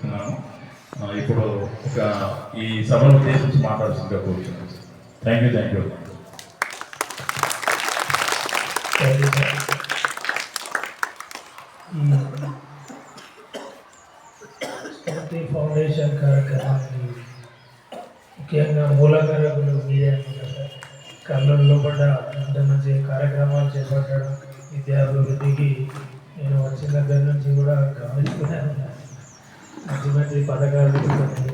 చెప్తున్నాను. ఇప్పుడు ఒక ఈ సభను ఉద్దేశించి మాట్లాడుతుందిగా కోరుతున్నాను. Thank you. ఫౌండేషన్ కార్యక్రమానికి ముఖ్యంగా మూలకారకులు మీరే అనుకుంటారు సార్. కర్నూలులో పడ్డ ఇంత మంచి కార్యక్రమాలు చేపట్టడం విద్యాభివృద్ధికి నేను వచ్చిన దగ్గర నుంచి కూడా గమనిస్తూనే ఉన్నాను. మంచి పథకాలు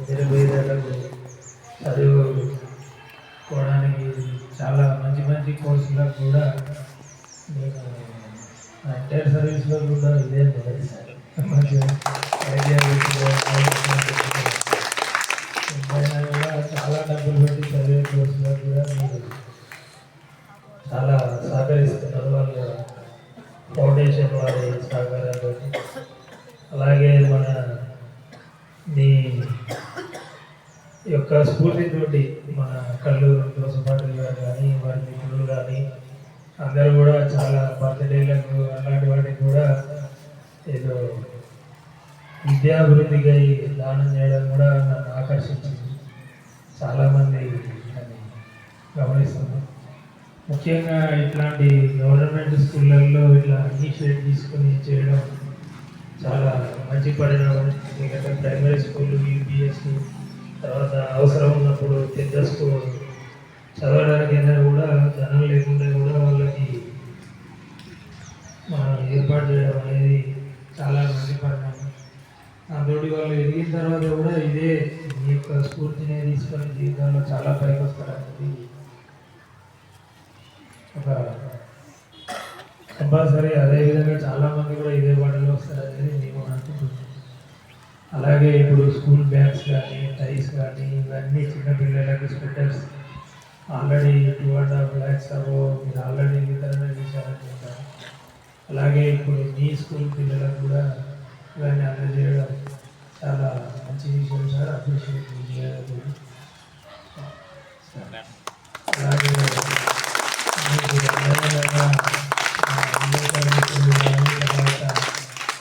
నిరుపేదలకు చదువుకోవడానికి చాలా మంచి కోర్సులకు కూడా నేను ఎంటైర్ సర్వీస్లో కూడా ఇదే మొదటిసారి మంచి ఐడియా కూడా చాలా డబ్బులు పెట్టి చదివే కోర్సులో కూడా మీరు చాలా సహకరిస్తున్నారు వాళ్ళ ఫౌండేషన్ వారి సహకారంతో. అలాగే మన మీ యొక్క స్ఫూర్తితోటి మన కల్లూరు దోసపాటులు గారు కానీ వారి మిత్రులు కానీ అందరూ కూడా చాలా బర్త్డేలకు అలాంటి వాటికి కూడా ఏదో విద్యాభివృద్ధికి దానం చేయడం కూడా నన్ను ఆకర్షించింది. చాలామంది అని గమనిస్తున్నాం. ముఖ్యంగా ఇట్లాంటి గవర్నమెంట్ స్కూళ్ళల్లో ఇట్లా ఇనిషియేట్ తీసుకొని చేయడం చాలా మంచి పరిణామం. ఎందుకంటే ప్రైమరీ స్కూల్, యూపీఎస్సీ, తర్వాత అవసరం ఉన్నప్పుడు పెద్ద స్కూల్ చదవడానికైనా కూడా ధనం లేకుండా కూడా వాళ్ళకి మనం ఏర్పాటు చేయడం అనేది చాలా మంచి పరిణామం. దాంతోటి వాళ్ళు ఎదిగిన తర్వాత కూడా ఇదే మీ యొక్క స్ఫూర్తిని తీసుకొని జీవితంలో చాలా పైకి వస్తారనేది ఒక కంపల్సరీ. అదేవిధంగా చాలామంది కూడా ఇదే బాటలో వస్తారనేది మేము అనుకుంటున్నాం. అలాగే ఇప్పుడు స్కూల్ బ్యాగ్స్ కానీ, టైస్ కానీ, ఇవన్నీ చిన్నపిల్లలకు స్వెటర్స్ ఆల్రెడీ 2.5 lakhs మీరు ఆల్రెడీ వితరణ చేశారనుకుంటారు. అలాగే ఇప్పుడు మీ స్కూల్ పిల్లలకు కూడా ఇవన్నీ అందజేయడం చాలా మంచి విషయం సార్. అప్రిషియేట్ చేయాలి. అలాగే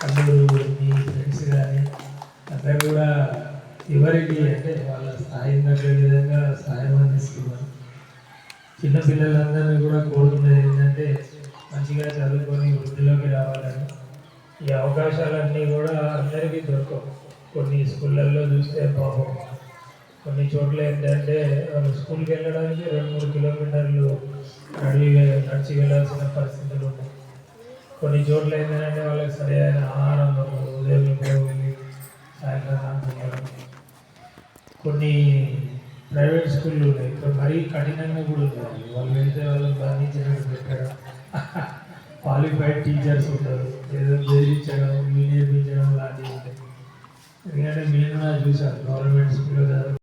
కల్లూరు మీ ఫ్రెండ్స్ కానీ అందరూ కూడా ఎవరికి అంటే వాళ్ళ స్థాయిని తగ్గ విధంగా సహాయం అందిస్తున్నారు. చిన్నపిల్లలందరినీ కూడా కోరుకునేది ఏంటంటే మంచిగా చదువుకొని వృద్ధిలోకి రావాలని. ఈ అవకాశాలన్నీ కూడా అందరికీ దొరకవు. కొన్ని స్కూళ్ళల్లో చూస్తే పాపం కొన్ని చోట్ల ఏంటంటే వాళ్ళు స్కూల్కి వెళ్ళడానికి 2-3 కిలోమీటర్లు నడిచి వెళ్ళాల్సిన పరిస్థితులు ఉన్నాయి. కొన్ని చోట్ల ఏంటంటే వాళ్ళకి సరైన ఆహారం దొరకదు. ఉదయం వెళ్ళి సాయంత్రం తినడం. కొన్ని ప్రైవేట్ స్కూళ్ళు ఉన్నాయి, ఇప్పుడు మరీ కఠినంగా కూడా ఉన్నాయి. వాళ్ళు వెళ్తే వాళ్ళకి బంధించినట్టు పెట్టడం, క్వాలిఫైడ్ టీచర్స్ ఉంటారు, ఏదో బెదిరించడం, నేర్పించడం లాంటివి ఉంటాయి. ఎందుకంటే నేను కూడా చూశాను గవర్నమెంట్ స్కూల్లో